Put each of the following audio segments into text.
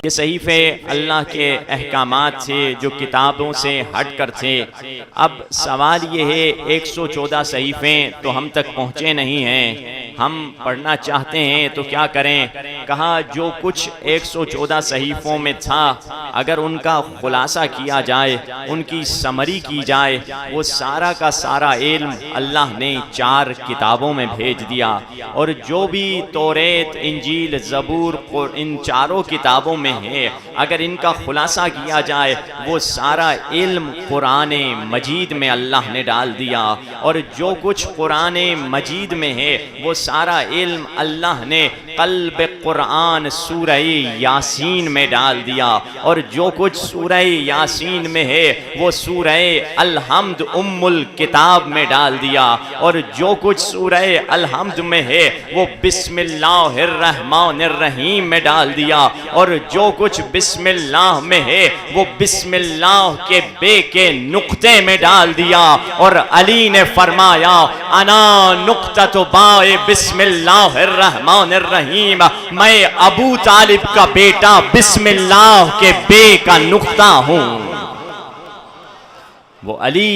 ये सहीफ़े अल्लाह के अहकामात से, जो किताबों से हट कर थे। अब सवाल ये है 114 सहीफ़े तो हम तक पहुँचे नहीं हैं, हम पढ़ना चाहते हैं तो क्या करें? कहा जो कुछ 114 सहीफ़ों में था अगर उनका खुलासा किया जाए, उनकी समरी की जाए, वो सारा का सारा इल्म अल्लाह ने 4 किताबों में भेज दिया। और जो भी तौरेत, इंजील, ज़बूर, इन चारों किताबों में है, अगर इनका खुलासा किया जाए वो सारा इल्म कुरान मजीद में अल्लाह ने डाल दिया। और जो कुछ कुरान मजीद में है वो सारा इल्म अल्लाह ने क़ल्ब कुरान सूरह यासीन में डाल दिया। और जो कुछ सूरह यासीन में है वो सूरह अल-हम्द उम्मुल किताब में डाल दिया। और जो कुछ सूरह अल-हम्द में है वो बिस्मिल्लाहिर्रहमानिर्रहीम में डाल दिया। और जो कुछ बिस्मिल्लाह में है वो बिस्मिल्लाह के बे के नुक्ते में डाल दिया। और अली ने फरमाया अना नुक्ततु बाए बिस्मिल्लाहिर्रहमानिर्रहीम, मैं अबू तालिब का बेटा बिस्मिल्लाह के बे का नुक्ता हूँ। वो अली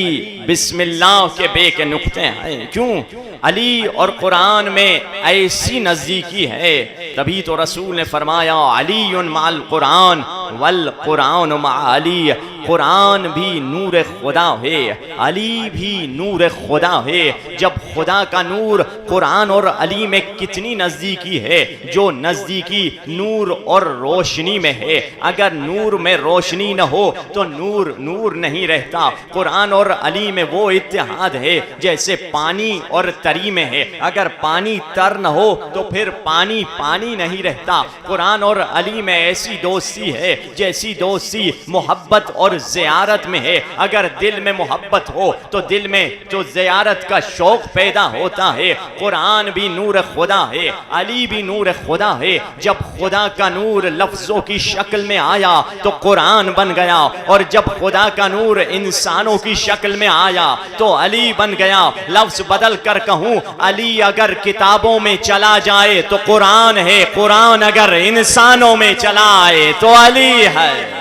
बिस्मिल्लाह के बे के नुक्ते हैं। क्यों? अली और कुरान में ऐसी नज़दीकी है, तभी तो रसूल ने फरमाया अलीयुन माल कुरान वल कुरान मा अली। कुरान भी नूर खुदा है, अली भी नूर खुदा है। जब खुदा का नूर कुरान और अली में कितनी नज़दीकी है, जो नज़दीकी नूर और रोशनी में है। अगर नूर में रोशनी न हो तो नूर नूर नहीं रहता। कुरान और अली में वो इत्तेहाद है जैसे पानी और तरी में है। अगर पानी तर न हो तो फिर पानी पानी नहीं रहता। कुरान और अली में ऐसी दोस्ती है जैसी दोस्ती मोहब्बत और ज़ियारत में है। अगर दिल में मोहब्बत हो तो दिल में जो ज़ियारत का शौक़ पैदा होता है। कुरान भी नूर खुदा है, अली भी नूर खुदा है। जब खुदा का नूर लफ्ज़ों की शक्ल में आया तो कुरान बन गया, और जब खुदा का नूर इंसानों की शक्ल में आया तो अली बन गया। लफ्ज़ बदल कर कहूँ, अली अगर किताबों में चला जाए तो कुरान है, कुरान अगर इंसानों में चला आए तो अली है।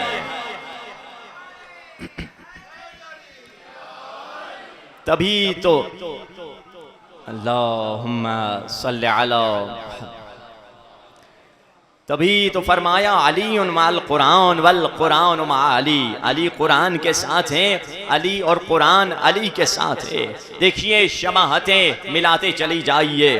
तभी तो अल्लाहुम्मा सल्ली अला, तभी तो फरमाया अलीयुन माल कुरान वल कुरान मा अली। अली कुरान के साथ हैं, अली और कुरान अली के साथ है। देखिए शबाहतें मिलाते चली जाइए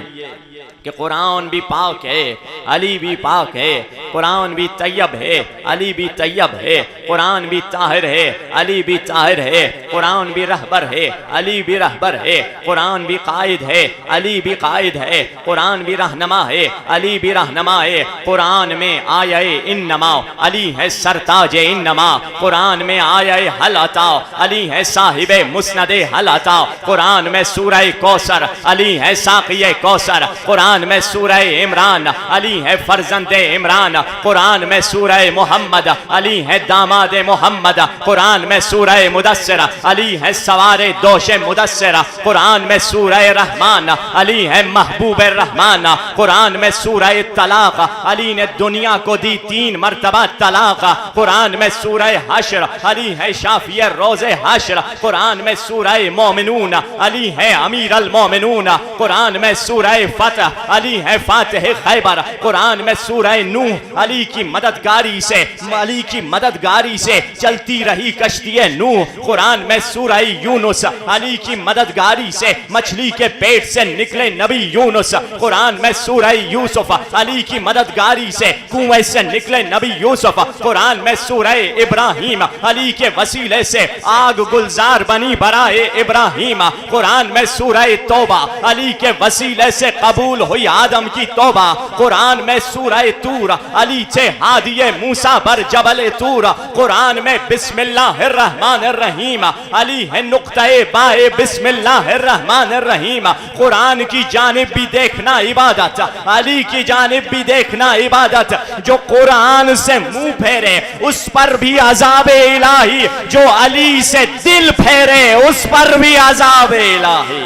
कि कुरान भी पाक है, अली भी पाक है। कुरान भी तैयब है, अली भी तैयब है। कुरान भी ताहिर है, अली भी ताहिर है। कुरान भी रहबर है, अली भी रहबर है। कुरान भी कायद है, अली भी कायद है। कुरान भी रहनमा है, अली भी रहनमा है। कुरान में आये इन्नमा, अली है सरताज इन्नमा। कुरान में आये हल अता, अली है साहिबे मुस्नदे हल अता। कुरान में सूरह कौसर, अली है साक़िये कौसर। कुरान में सूरह इमरान, अली है फर्जंदे इमरान। कुरान में सूरह मोहम्मद, अली है दामाद मोहम्मद। कुरान में सूरह मुदस्सिर, अली है सवारे दोशे मुदस्सिर। कुरान में सूरह रहमान, अली है महबूब रहमान। कुरान में सूरह तलाक, अली ने दुनिया को दी 3 मरतबा तलाक। कुरान में सूरह हश्र, अली है शाफिए रोज़े हश्र। कुरान में सूरह मोमिनून, अली है अमीर अल मोमिनून। कुरान में सूरह फतह, अली है फातिह खैबर। कुरान में सूरह नूह, अली की मददगारी से, अली की मददगारी से चलती रही कश्तिए नूह। कुरान में सूरह यूनुस, अली की मददगारी से मछली के पेट से निकले नबी यूनुस। कुरान में सूरह यूसुफ, अली की मददगारी से कुएं से निकले नबी यूसुफ। कुरान में सूरह इब्राहिम, अली के वसीले से आग गुलजार बनी बराए इब्राहिम। कुरान में सूरह तौबा, अली के वसीले से कबूल हुई आदम की तौबा। कुरान में सूरह तूर, अली थे हादिये मूसा पर जबल तूर। कुरान में बिस्मिल्लाहिर्रहमानिर्रहीम, अली है नुक्ते बाए बिस्मिल्लाहिर्रहमानिर्रहीम। कुरान की जानिब भी देखना इबादत, अली की जानिब भी देखना इबादत। जो कुरान से मुंह फेरे उस पर भी अज़ाबे इलाही, जो अली से दिल फेरे उस पर भी अज़ाबे इलाही।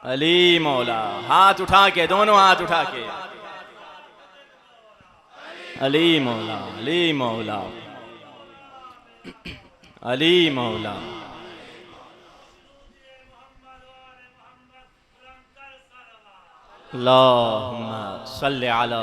अली मौला, हाथ उठा के, दोनों हाथ उठा के, अली मौला, अली मौला, अली मौला। अल्लाहुम्मा सल्ली अला।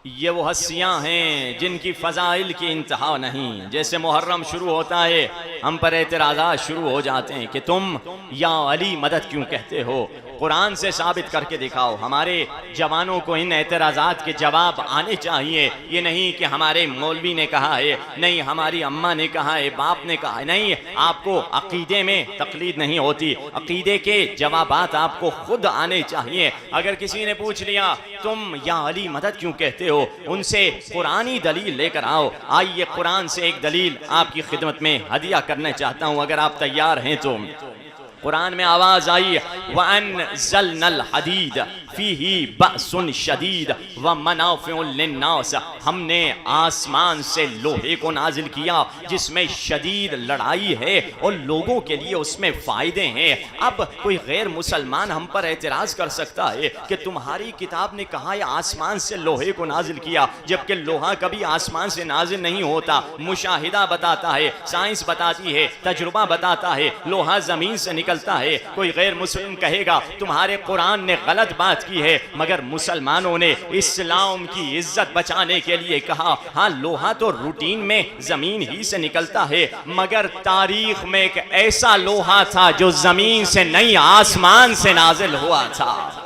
ये वो हस्तियां हैं जिनकी फ़ज़ाइल की इंतहा नहीं। जैसे मुहर्रम शुरू होता है, हम पर एतराज़ात शुरू हो जाते हैं कि तुम या अली मदद क्यों कहते हो। कुरान से साबित करके दिखाओ। हमारे जवानों को इन एतराज़ात के जवाब आने चाहिए। ये नहीं कि हमारे मौलवी ने कहा है, नहीं हमारी अम्मा ने कहा है, बाप ने कहा है। नहीं, आपको अक़ीदे में तक़लीद नहीं होती, अक़ीदे के जवाबात आपको खुद आने चाहिए। अगर किसी ने पूछ लिया तुम या अली मदद क्यों कहते हो, उनसे कुरानी दलील लेकर आओ। आइए कुरान से एक दलील आपकी खिदमत में हदिया करना चाहता हूँ, अगर आप तैयार हैं तो। कुरान में आवाज आई, वअनज़लनल हदीद फीही बअसुन शदीद व मनाफ़िउल लिन्नास। हमने आसमान से लोहे को नाजिल किया जिसमें शदीद लड़ाई है और लोगों के लिए उसमें फ़ायदे हैं। अब कोई गैर मुसलमान हम पर एतराज़ कर सकता है कि तुम्हारी किताब ने कहा है आसमान से लोहे को नाजिल किया, जबकि लोहा कभी आसमान से नाजिल नहीं होता। मुशाहिदा बताता है, साइंस बताती है, तजुर्बा बताता है, लोहा ज़मीन से निकलता है। कोई गैर मुस्लिम कहेगा तुम्हारे कुरान ने गलत बात की है, मगर मुसलमानों ने इस्लाम की इज्जत बचाने के लिए कहा हाँ लोहा तो रूटीन में जमीन ही से निकलता है, मगर तारीख में एक ऐसा लोहा था जो जमीन से नहीं आसमान से नाजिल हुआ था।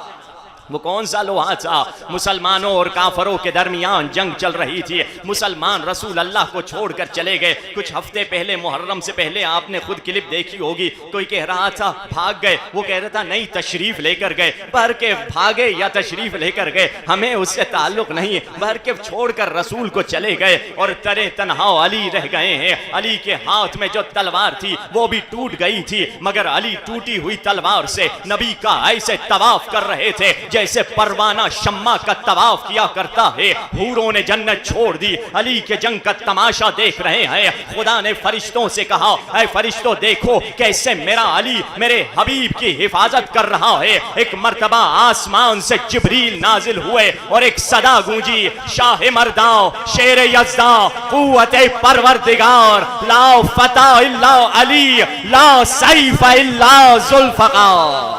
वो कौन सा लोहा था? मुसलमानों और काफरों के दरमियान जंग चल रही थी। मुसलमान रसूल अल्लाह को छोड़कर चले गए। कुछ हफ्ते पहले, मुहर्रम से पहले, आपने खुद क्लिप देखी होगी, कोई कह रहा था भाग गए, वो कह रहा था नहीं तशरीफ लेकर गए। भर के भागे या तशरीफ लेकर गए हमें उससे ताल्लुक नहीं, भर के छोड़कर रसूल को चले गए और तरे तन्हा अली रह गए हैं। अली के हाथ में जो तलवार थी वो भी टूट गई थी, मगर अली टूटी हुई तलवार से नबी का ऐसे तवाफ कर रहे थे जैसे परवाना शम्मा का तवाफ किया करता है। हूरों ने जन्नत छोड़ दी, अली के जंग का तमाशा देख रहे हैं। खुदा ने फरिश्तों से कहा ऐ फरिश्तों देखो कैसे मेरा अली मेरे हबीब की हिफाजत कर रहा है। एक मर्तबा आसमान से जिब्रील नाजिल हुए और एक सदा गूंजी, शाह मर्दां शेर यज़्दा कुव्वते परवरदिगार, ला फता इल्ला अली, ला सैफ इल्ला ज़ुल्फ़कार।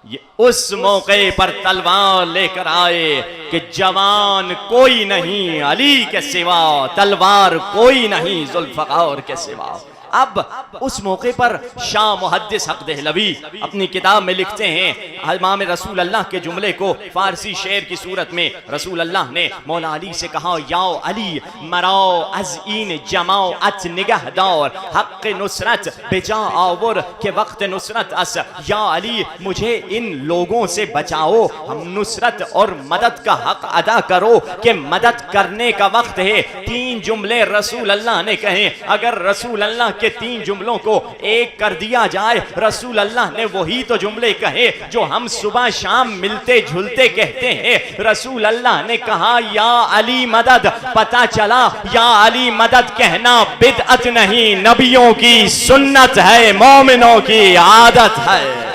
ये उस मौके पर तलवार लेकर आए कि जवान कोई नहीं अली के सिवा, तलवार कोई नहीं ज़ुल्फ़कार के सिवा। अब उस मौके पर शाह मुहद्दिस हक देहलवी अपनी किताब में लिखते हैं, इमाम रसूल अल्लाह के जुमले को फारसी शेर की सूरत में रसूल अल्लाह ने मौला अली से कहा, याओ अली मराओ अज़ीन जमाओ अच निगहदार, हक़ नुसरत बेजा आवर के वक्त नुसरत अस। या अली मुझे इन लोगों से बचाओ, हम नुसरत और मदद का हक अदा करो कि मदद करने का वक्त है। 3 जुमले रसूल अल्लाह ने कहे, अगर रसूल अल्लाह के 3 जुमलों को एक कर दिया जाए, रसूल अल्लाह ने वही तो जुमले कहे जो हम सुबह शाम मिलते झुलते कहते हैं। रसूल अल्लाह ने कहा या अली मदद, पता चला या अली मदद कहना बिदअत नहीं, नबियों की सुन्नत है, मोमिनों की आदत है।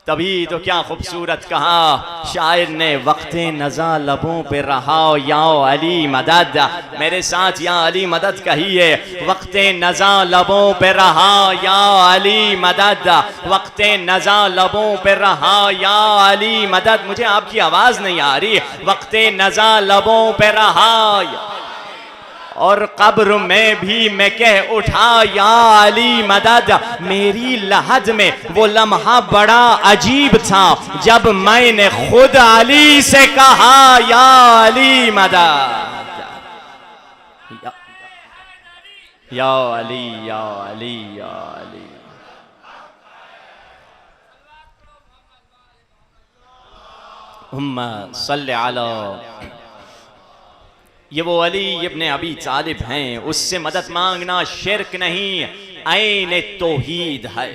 तभी तो क्या खूबसूरत कहा शायर ने, वक्ते नज़ा लबों पे रहा या अली मदद। मेरे साथ या अली मदद कहिए, वक्ते नज़ा लबों पे रहा या अली मदद, वक्ते नज़ा लबों पे रहा या अली मदद। मुझे आपकी आवाज़ नहीं आ रही। वक्ते नज़ा लबों पे रहा और कब्र में भी मैं कह उठा या अली मदद। मेरी लहद में वो लम्हा बड़ा अजीब था जब मैंने खुद अली से कहा या अली मदद, या अली या अली या अली। उम्मा सल्ले अला। ये वो अली इब्ने अबी तालिब हैं, उससे मदद मांगना शिर्क नहीं, ऐन तौहीद है,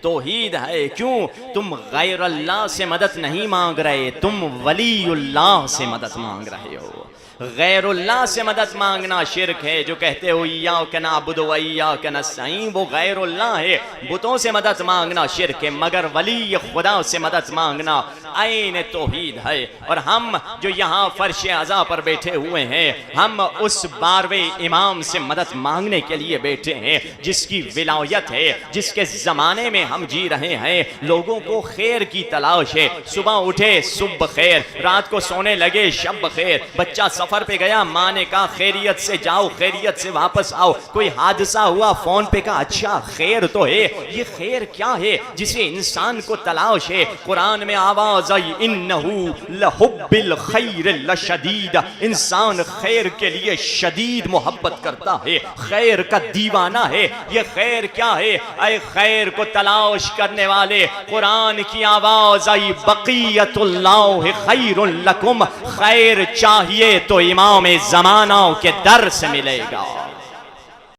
तौहीद है। क्यों? तुम गैर अल्लाह से मदद नहीं मांग रहे, तुम वलीउल्लाह से मदद मांग रहे हो। गैरुल्लाह से मदद मांगना शिरक है। जो कहते हो इय्याका नअबुदु व इय्याका नस्तईन, वो गैरुल्लाह है, बुतों से मदद मांगना शिरक है। मगर वली खुदा से मदद मांगना ऐन तौहीद है। और हम जो यहाँ फर्श अज़ा पर बैठे हुए हैं, हम उस 12वें इमाम से मदद मांगने के लिए बैठे हैं जिसकी विलायत है, जिसके ज़माने में हम जी रहे हैं। लोगों को खैर की तलाश है, सुबह उठे सुबह खैर, रात को सोने लगे शब खैर। बच्चा सफ़र पे गया, माँ ने कहा खैरियत से जाओ, खैरियत से वापस आओ। कोई हादसा हुआ, फ़ोन पे कहा अच्छा खैर तो है। ये खैर क्या है जिसे इंसान को तलाश है? कुरान में आवाज़ आई, इन्नहु लहुब्बिल खैर लशदीद, इंसान खैर के लिए शदीद मोहब्बत करता है, खैर का दीवाना है। ये खैर क्या है? ऐ खैर को तलाश करने वाले, कुरान की आवाज़ आई, बक़ियतुल्लाह खैरुल लकुम, खैर चाहिए तो इमाम ज़माना के दर से मिलेगा।